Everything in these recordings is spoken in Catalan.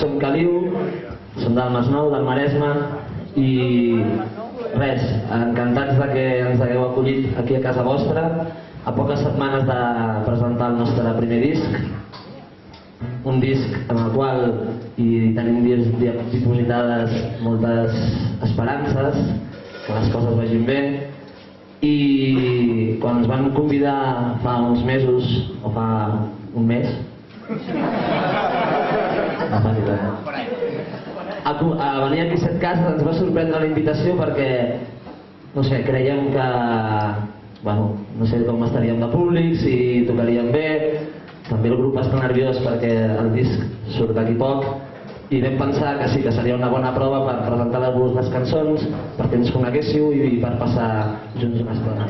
som Caliu, som del Masnou, del Maresme, i res, encantats que ens hagueu acollit aquí a casa vostra, a poques setmanes de presentar el nostre primer disc, un disc en el qual hi tenim dipositades moltes esperances, que les coses vagin bé, i quan ens van convidar fa uns mesos, o fa un mes, a venir aquí a Set Cases ens va sorprendre la invitació perquè, no sé, creiem que, bueno, no sé com estaríem de públic, si tocaríem bé, també el grup està nerviós perquè el disc surt d'aquí poc, i vam pensar que sí, que seria una bona prova per presentar-vos les cançons, perquè ens coneguéssiu i per passar junts una estona.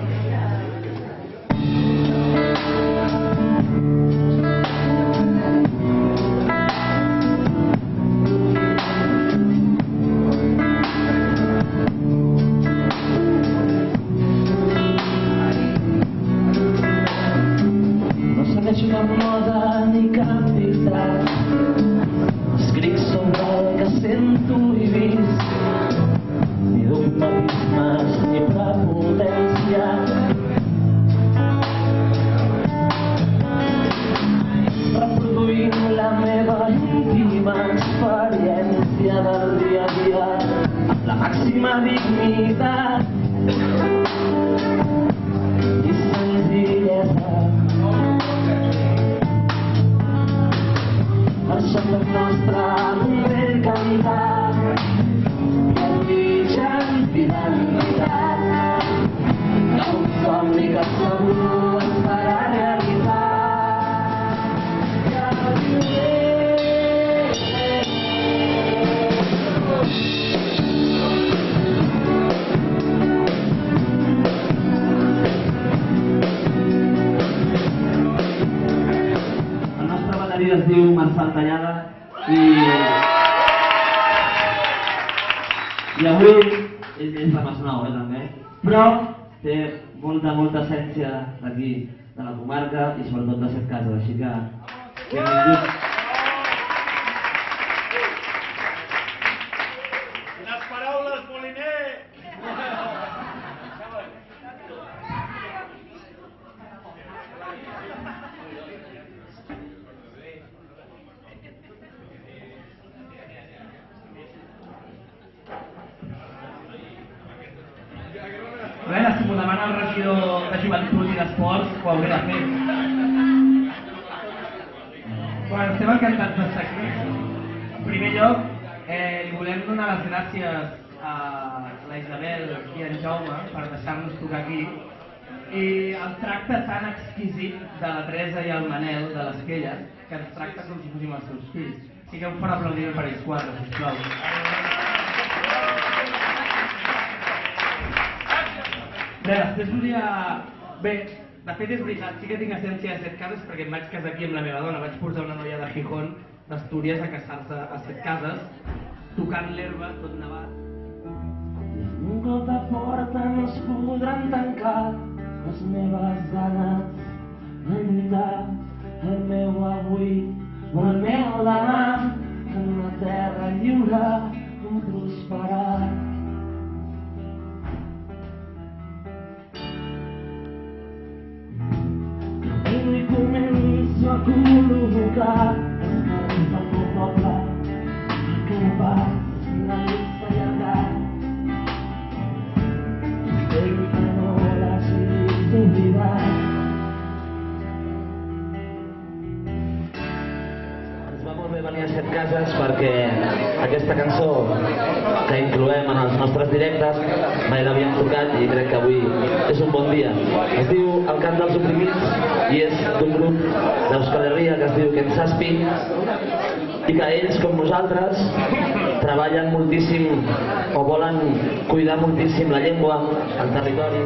No segueixo cap moda ni cap dictat, escric sobre el que sento i visc, ni dogmatismes ni prepotència. Reproduint la meva íntima experiència del dia a dia amb la màxima dignitat i senzillesa. Això és el nostre moment cantat, l'origen d'identitat, un somni que segur ens farà realitat. El nostre bateria es diu Marçal Tallada i avui ell és de Masnou, també, però té molta essència d'aquí, de la comarca i sobretot de Set Cases, així que benvinguts. Les paraules, Moliner! Res, si m'ho demana el regidor de Joventut i d'Esports, ho hauré de fer. Bueno, estem encantats d'estar aquí. En primer lloc, li volem donar les gràcies a la Isabel i en Jaume per deixar-nos tocar aquí. I el tracte tan exquisit de la Teresa i el Manel, de l'Esquella, que ens tracta com si fóssim els seus fills. Així que un fort aplaudiment per ells quatre, sisplau. Bé, després volia... Bé, de fet és veritat, sí que tinc essència de Set Cases perquè em vaig casar aquí amb la meva dona. Vaig portar una noia de Gijón, d'Astúries, a casar-se a Set Cases, tocant l'herba, tot nevat. Un cop de porta no es podran tancar les meves ganes de lluitar, el meu avui o el meu demà, en una terra lliure on prosperar. I començo a col·locar els noms del meu poble, el que no pas la llista llargar. Espero que no l'hagis oblidat. Ens va molt bé venir a Set Cases perquè aquesta cançó que incloem en els nostres directes mai l'havíem tocat i crec que avui és un bon dia. Es diu El cant dels oprimits i és d'un grup d'Euskal Herria que es diu Kentzazpi i que ells, com nosaltres, treballen moltíssim o volen cuidar moltíssim la llengua, el territori.